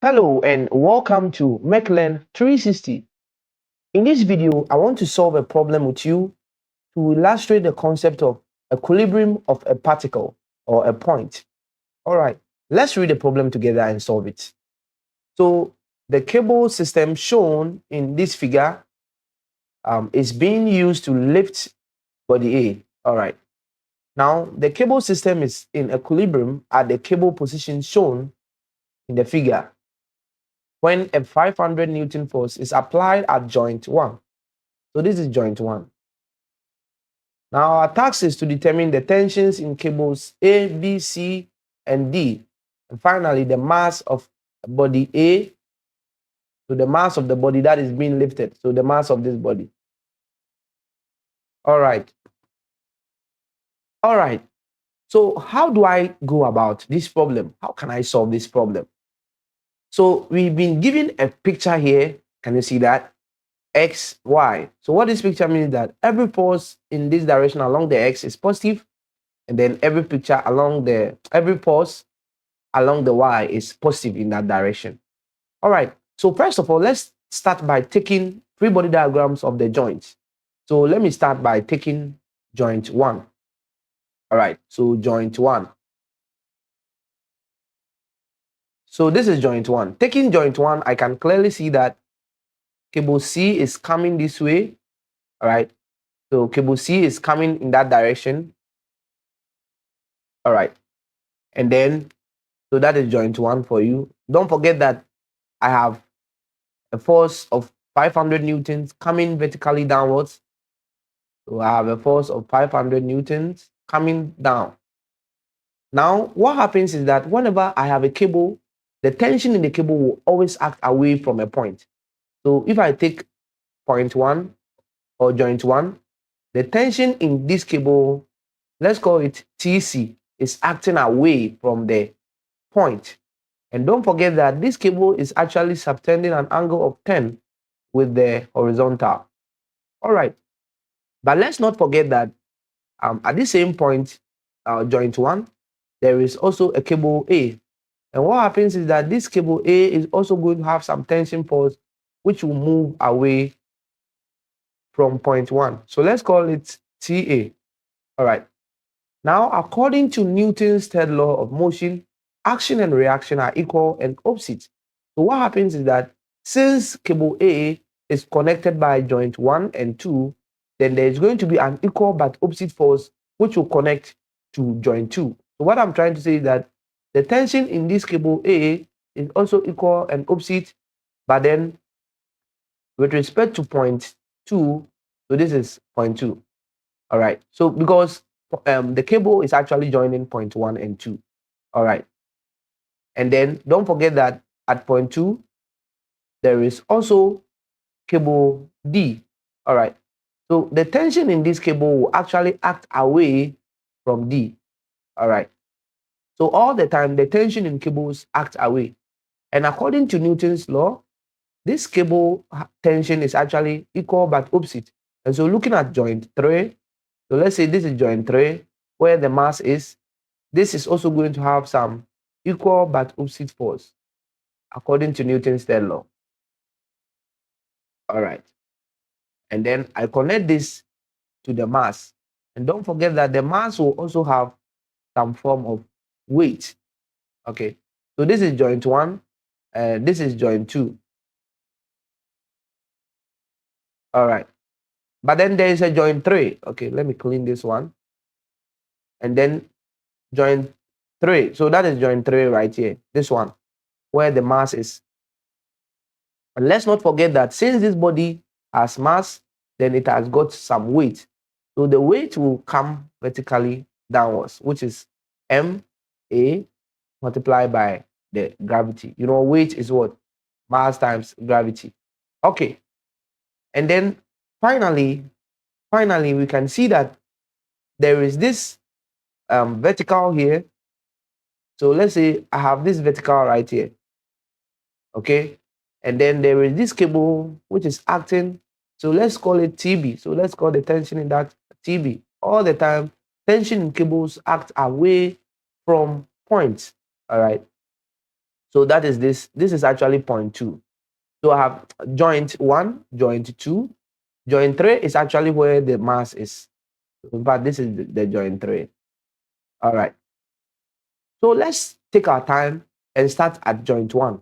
Hello and welcome to MechLearn 360. In this video, I want to solve a problem with you to illustrate the concept of equilibrium of a particle or a point. All right, let's read the problem together and solve it. So the cable system shown in this figure is being used to lift body A. All right. Now, the cable system is in equilibrium at the cable position shown in the figure when a 500 Newton force is applied at joint 1. So this is joint 1. Now our task is to determine the tensions in cables A, B, C, and D. And finally, the mass of body A to the mass of the body that is being lifted. So the mass of this body. All right. All right. So how do I go about this problem? How can I solve this problem? So we've been given a picture here. Can you see that? X, Y. So what this picture means is that every force in this direction along the X is positive, and then every pulse along the Y is positive in that direction. All right. So first of all, let's start by taking free body diagrams of the joints. So let me start by taking joint 1. All right. So joint 1. So this is joint 1. Taking joint 1, I can clearly see that cable C is coming this way. All right. So cable C is coming in that direction. All right. And then, so that is joint 1 for you. Don't forget that I have a force of 500 newtons coming vertically downwards. So I have a force of 500 newtons coming down. Now, what happens is that whenever I have a cable, the tension in the cable will always act away from a point. So if I take point 1 or joint 1, the tension in this cable, let's call it TC, is acting away from the point. And don't forget that this cable is actually subtending an angle of 10 with the horizontal. All right. But let's not forget that at the same point, joint 1, there is also a cable A. And what happens is that this cable A is also going to have some tension force which will move away from point 1. So let's call it TA. All right. Now, according to Newton's third law of motion, action and reaction are equal and opposite. So what happens is that since cable A is connected by joint 1 and 2, then there is going to be an equal but opposite force which will connect to joint 2. So what I'm trying to say is that the tension in this cable A is also equal and opposite, but then with respect to point 2, so this is point 2. All right. So because the cable is actually joining point 1 and 2. All right. And then don't forget that at point 2, there is also cable D. All right. So the tension in this cable will actually act away from D. All right. So all the time, the tension in cables act away. And according to Newton's law, this cable tension is actually equal but opposite. And so looking at joint 3, so let's say this is joint 3, where the mass is, this is also going to have some equal but opposite force, according to Newton's third law. All right. And then I connect this to the mass. And don't forget that the mass will also have some form of weight. Okay. So this is joint 1, this is joint 2. All right. But then there is a joint 3. Okay, let me clean this one. And then joint 3. So that is joint 3 right here. This one, where the mass is. And let's not forget that since this body has mass, then it has got some weight. So the weight will come vertically downwards, which is MA multiplied by the gravity. You know, weight is what? Mass times gravity. Okay. And then finally, we can see that there is this vertical here. So let's say I have this vertical right here. Okay. And then there is this cable which is acting. So let's call it TB. So let's call the tension in that TB. All the time, tension in cables act away from points. All right. So that is this. This is actually point 2. So I have joint 1, joint 2. Joint 3 is actually where the mass is. In fact, this is the joint 3. All right. So let's take our time and start at joint 1.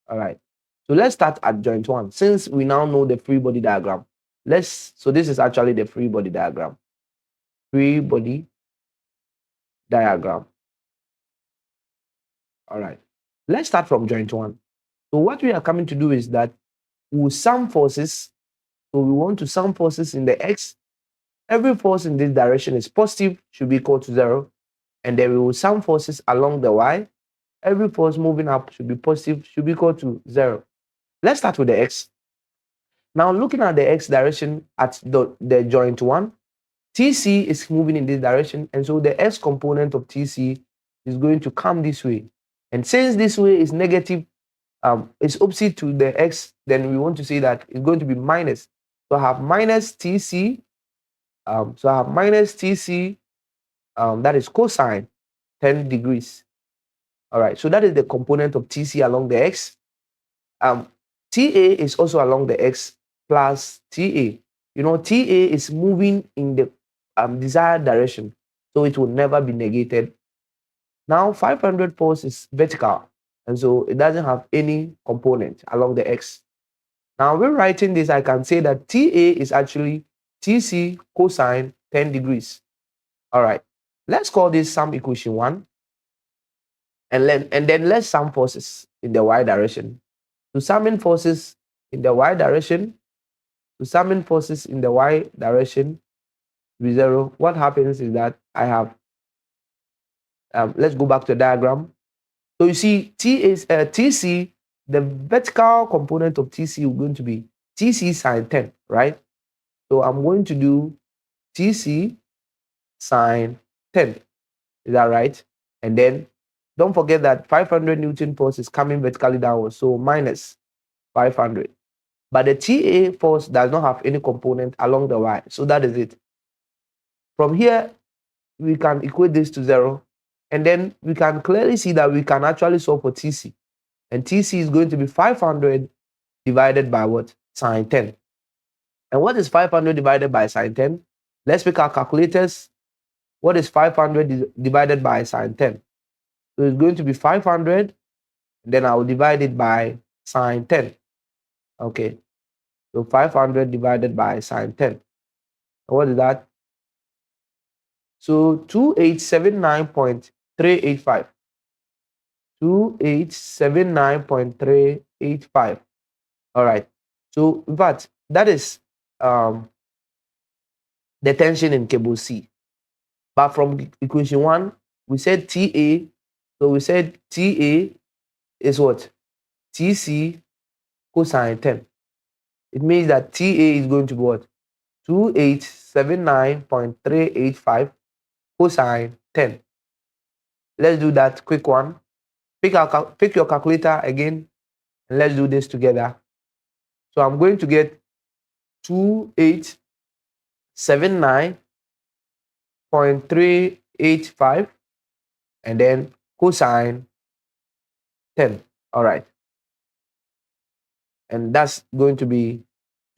All right. So let's start at joint 1. Since we now know the free body diagram, so this is actually the free body diagram. Free body diagram. All right. Let's start from joint 1. So what we are coming to do is that we'll sum forces. So we want to sum forces in the x. Every force in this direction is positive, should be equal to 0. And then we will sum forces along the y. Every force moving up should be positive, should be equal to 0. Let's start with the x. Now looking at the x direction at the joint 1, TC is moving in this direction, and so the x component of TC is going to come this way. And since this way is negative, it's opposite to the x, then we want to say that it's going to be minus. So I have minus TC. That is cosine 10 degrees. All right, so that is the component of TC along the x. TA is also along the x plus TA. You know, TA is moving in the desired direction, so it will never be negated. Now, 500 force is vertical, and so it doesn't have any component along the x. Now, when writing this, I can say that TA is actually TC cosine 10 degrees. All right, let's call this sum equation 1. And then let's sum forces in the y direction. To summing forces in the y direction, to summing forces in the y direction with 0, what happens is that I have, let's go back to the diagram. So you see, TC, the vertical component of TC is going to be TC sine 10, right? So I'm going to do TC sine 10. Is that right? And then don't forget that 500 Newton force is coming vertically downwards, so minus 500. But the TA force does not have any component along the y, so that is it. From here, we can equate this to 0, and then we can clearly see that we can actually solve for TC. And TC is going to be 500 divided by what? Sine 10. And what is 500 divided by sine 10? Let's pick our calculators. What is 500 divided by sine 10? So it's going to be 500, then I will divide it by sine 10. Okay, so 500 divided by sine 10. What is that? So 2879.385. 2879.385. All right. So in fact, that is the tension in cable C. But from equation 1, we said TA. So we said TA is what? TC cosine 10. It means that TA is going to be what? 2879.385 cosine 10. Let's do that quick one. Pick your calculator again, and let's do this together. So I'm going to get 2879.385 and then cosine 10. All right. And that's going to be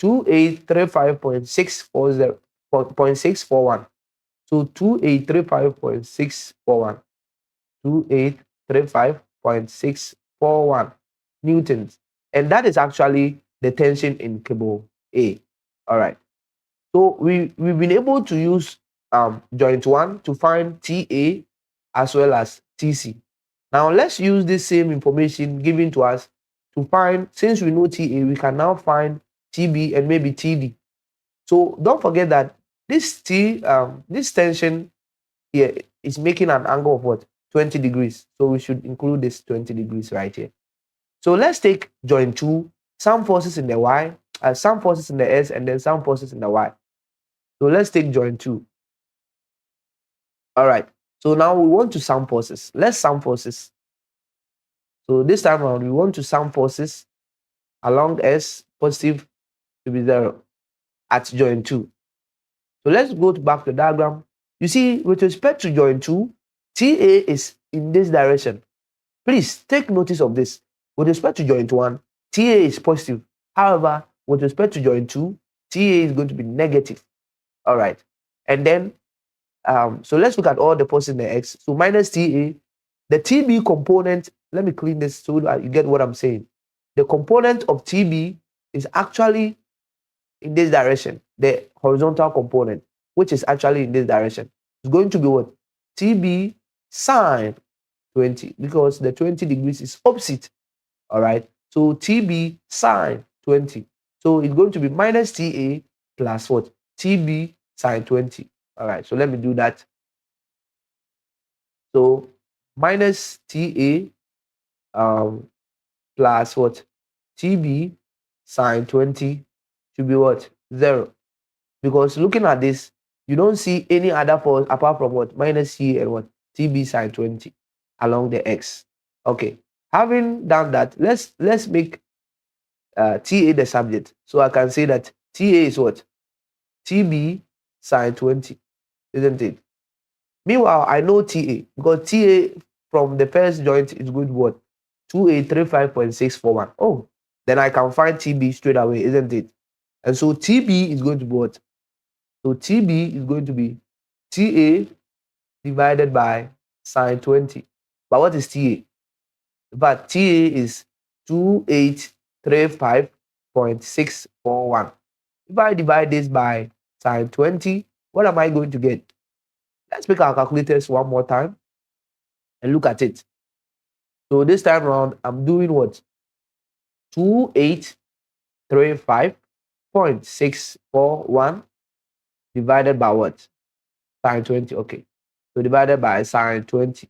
2835.641. So 2835.641. 2835.641 newtons. And that is actually the tension in cable A. All right. So we've been able to use joint 1 to find TA as well as TC. Now let's use this same information given to us to find, since we know TA, we can now find TB and maybe TD. So don't forget that this tension here is making an angle of what? 20 degrees. So we should include this 20 degrees right here. So let's take joint 2, some forces in the y, some forces in the s, and then some forces in the y. So let's take joint 2. All right. So now we want to sum forces. Let's sum forces. So this time around, we want to sum forces along S positive to be 0 at joint 2. So let's go back to the diagram. You see, with respect to joint 2, TA is in this direction. Please take notice of this. With respect to joint 1, TA is positive. However, with respect to joint 2, TA is going to be negative. All right. And then, so let's look at all the positive in the X. So minus TA, the TB component, let me clean this so that you get what I'm saying. The component of TB is actually in this direction, the horizontal component, which is actually in this direction. It's going to be what? TB sine 20, because the 20 degrees is opposite. All right. So TB sine 20. So it's going to be minus TA plus what? TB sine 20. All right. So let me do that. So minus TA plus what? TB sine 20 should be what? 0. Because looking at this, you don't see any other force apart from what? Minus TA and what? TB sine 20 along the X. Okay. Having done that, let's make TA the subject. So I can say that TA is what? TB sine 20, isn't it? Meanwhile, I know TA because TA from the first joint is good what? 2835.641. Oh, then I can find TB straight away, isn't it? And so TB is going to be what? So TB is going to be TA divided by sine 20. But what is TA? But TA is 2835.641. If I divide this by sine 20, what am I going to get? Let's make our calculators one more time and look at it. So this time around, I'm doing what? 2835.641 divided by what? Sine 20. Okay. So divided by sine 20.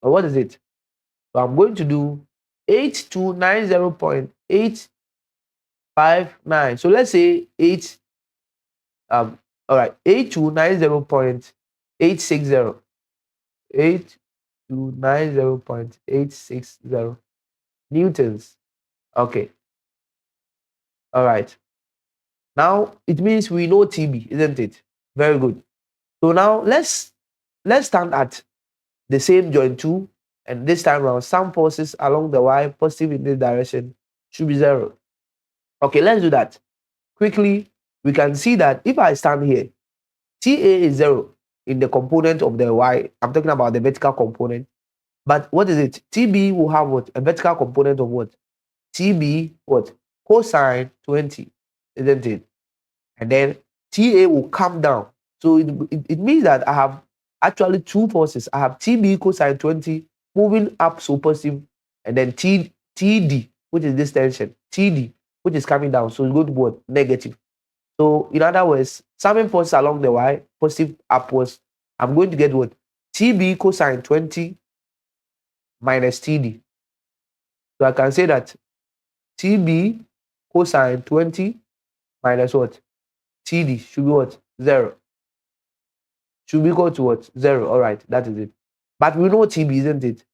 Or what is it? So I'm going to do 8290.859. So let's say 8 all right, 8290.860. 8290.860 newtons. Okay. All right. Now it means we know TB, isn't it? Very good. So now let's stand at the same joint 2, and this time around some forces along the Y positive in this direction should be 0. Okay, let's do that. Quickly, we can see that if I stand here, TA is 0 in the component of the Y. I'm talking about the vertical component. But what is it? TB will have what? A vertical component of what? TB what? Cosine 20, isn't it? And then TA will come down. So it means that I have actually two forces. I have TB cosine 20 moving up so positive, and then TD, which is this tension, TD, which is coming down. So it's going to be what? Negative. So in other words, summing forces along the Y, positive upwards, I'm going to get what? TB cosine 20 minus TD. So I can say that TB cosine 20 minus what? TD should be what? 0. Should be equal to what? 0. All right, that is it. But we know TB, isn't it?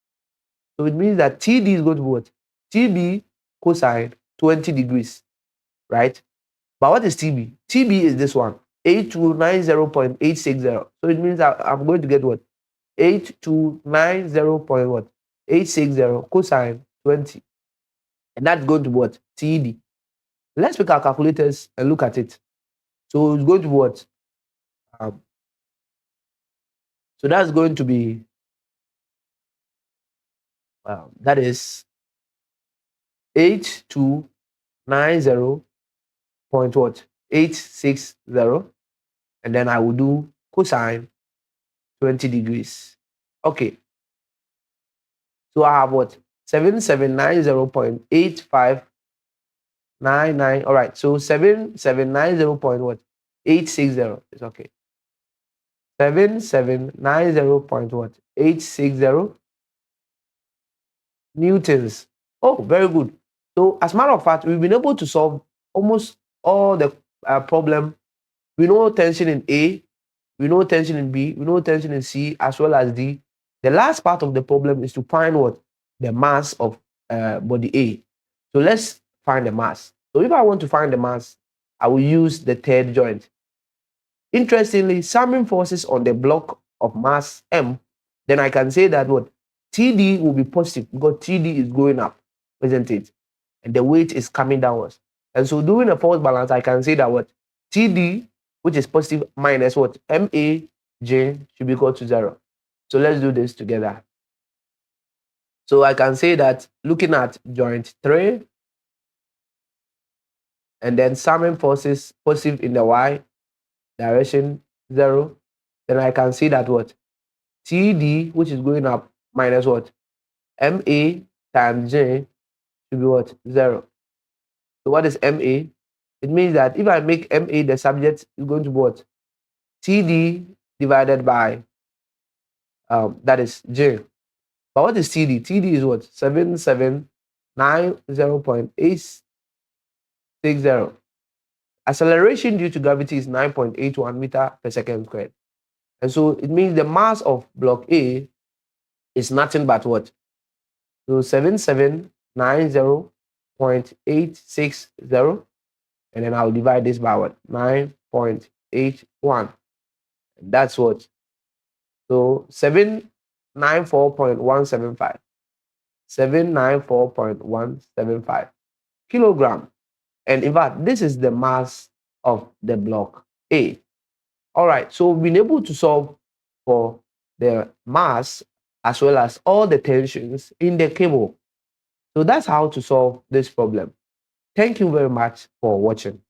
So it means that TD is going to be what? TB cosine 20 degrees, right? But what is TB? TB is this one, 8290.860. So it means that I'm going to get what? 8290.860 cosine 20. And that's going to be what? TD. Let's pick our calculators and look at it. So it's going to be what? So that's going to be, that is 8290 point what? 860. And then I will do cosine 20 degrees. Okay. So I have what? 7790.8599. All right. So 7790 point what? 860 is okay. 7790 point what? 860 newtons. Oh, very good. So as a matter of fact, we've been able to solve almost all the problem. We know tension in A, we know tension in B, we know tension in C as well as D. The last part of the problem is to find what? The mass of body A. So let's find the mass. So if I want to find the mass, I will use the third joint. Interestingly, summing forces on the block of mass M, then I can say that what? TD will be positive because TD is going up, isn't it? And the weight is coming downwards. And so doing a force balance, I can say that what TD, which is positive, minus what MAJ should be equal to 0. So let's do this together. So I can say that looking at joint 3, and then summing forces positive in the Y direction 0, then I can see that what TD, which is going up, minus what MA times J should be what 0. So what is MA? It means that if I make MA the subject, is going to be what TD divided by that is J. But what is TD? TD is what 7790.860. Acceleration due to gravity is 9.81 meter per second squared. And so it means the mass of block A is nothing but what? So 7790.860. And then I'll divide this by what? 9.81. That's what? So 794.175. 794.175 kilogram. And in fact, this is the mass of the block A. All right, so we've been able to solve for the mass as well as all the tensions in the cable. So that's how to solve this problem. Thank you very much for watching.